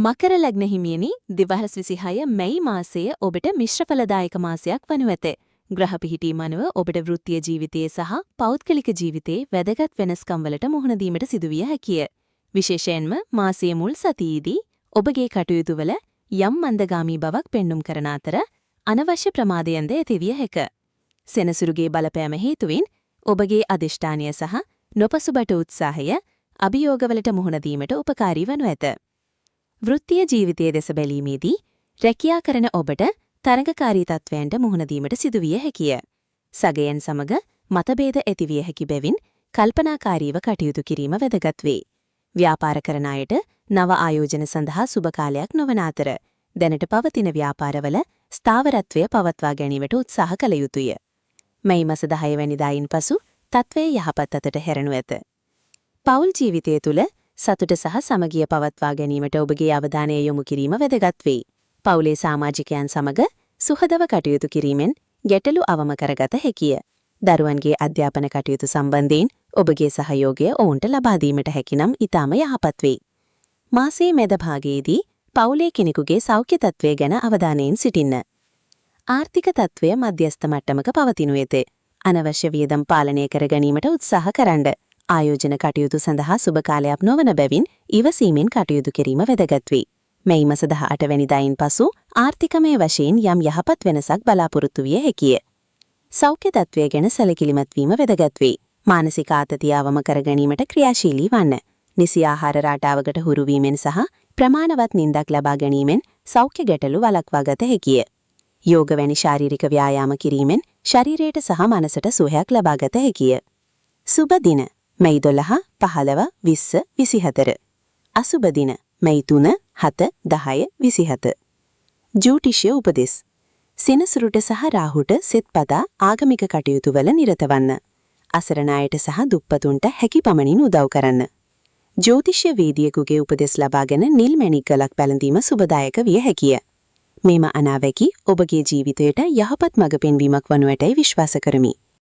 මකර ලග්න හිමියනි 2026 මැයි මාසය ඔබට මිශ්‍රඵලදායක මාසයක් වනු ඇත. ග්‍රහ පිහිටීම අනුව ඔබට වෘත්තීය ජීවිතයේ සහ පෞද්ගලික ජීවිතයේ වැදගත් වෙනස්කම් වලට මුහුණ දීමට සිදුවිය හැකිය. විශේෂයෙන්ම මාසයේ මුල් සතියේදී ඔබගේ කටයුතු වල යම් මන්දගාමී බවක් පෙන්눔 කරන අතර අනවශ්‍ය ප්‍රමාදයන්ද ඇතිවිය හැක. සෙනසුරුගේ බලපෑම හේතුවෙන් ඔබගේ අධිෂ්ඨානය සහ නොපසුබට උත්සාහය අභියෝගවලට මුහුණ දීමට උපකාරී වනු ඇත. වෘත්තීය ජීවිතයේ දෙස බැලීමේදී රැකියා කරන ඔබට තරඟකාරී තත්වයන්ට මුහුණ දීමට සිදුවිය හැකිය. සගයන් සමග මතභේද ඇතිවිය හැකි බැවින් කල්පනාකාරීව කටයුතු කිරීම වැදගත් වේ. ව්‍යාපාර කරන අයට නව ආයෝජන සඳහා සුබ කාලයක් නොවන අතර දැනට පවතින ව්‍යාපාරවල ස්ථාවරත්වය පවත්වා ගැනීමට උත්සාහ කළ යුතුය. මැයි මාස 10 වැනිදායින් පසු තත්වය යහපත් අතට හැරෙනු ඇත. පෞල් ජීවිතය තුළ සතුට සහ සමගිය පවත්වා ගැනීමට ඔබගේ අවධානය යොමු කිරීම වැදගත් වේ. පවුලේ සමාජිකයන් සමග සුහදව කටයුතු කිරීමෙන් ගැටලු අවම කරගත හැකිය. දරුවන්ගේ අධ්‍යාපන කටයුතු සම්බන්ධයෙන් ඔබගේ සහයෝගය ඔවුන්ට ලබා දීමට හැකිනම් ඊටම යහපත් වේ. මාසයේ මැද භාගයේදී පවුලේ කෙනෙකුගේ සෞඛ්‍ය තත්ත්වය ගැන අවධානයෙන් සිටින්න. ආර්ථික තත්ත්වය මධ්‍යස්ථ මට්ටමක පවතිනු ඇත. අනවශ්‍ය වියදම් පාලනය කර ගැනීමට උත්සාහ කරන්න. ආයෝජන කටයුතු සඳහා සුබ කාලයක් නොවන බැවින් ඉවසීමෙන් කටයුතු කිරීම වැදගත් වේ. මැයි මාස 18 වැනිදායින් පසු ආර්ථිකමය වශයෙන් යම් යහපත් වෙනසක් බලාපොරොත්තු විය හැකිය. සෞඛ්‍ය තත්ත්වය ගැන සැලකිලිමත් වීම වැදගත් වේ. මානසික ආතතිය අවම කර ගැනීමට ක්‍රියාශීලී වන්න. නිසි ආහාර රටාවකට හුරු වීමෙන් සහ ප්‍රමාණවත් නිින්දක් ලබා ගැනීමෙන් සෞඛ්‍ය ගැටලු වළක්වා ගත හැකිය. යෝග වැනි ශාරීරික ව්‍යායාම කිරීමෙන් ශරීරයට සහ මනසට සුවයක් ලබා ගත හැකිය. සුබ දින මැයි 12, 15, 20, 24. අසුබ දින මැයි 3, 7, 10, 27. ජ්‍යොතිෂ්‍ය උපදෙස්. සෙනසුරුට සහ රාහුට සෙත්පතා ආගමික කටයුතු වල නිරත වන්න. අසරණ අයට සහ දුප්පතුන්ට හැකි පමණින් උදව් කරන්න. ජ්‍යොතිෂ්‍ය වේදිකයෙකුගේ උපදෙස් ලබාගෙන නිල් මැණික් ගලක් පැළඳීම සුබදායක විය හැකිය. මේම අනාවැකි ඔබගේ ජීවිතයට යහපත් මඟ පෙන්වීමක් වනු ඇතැයි විශ්වාස කරමි.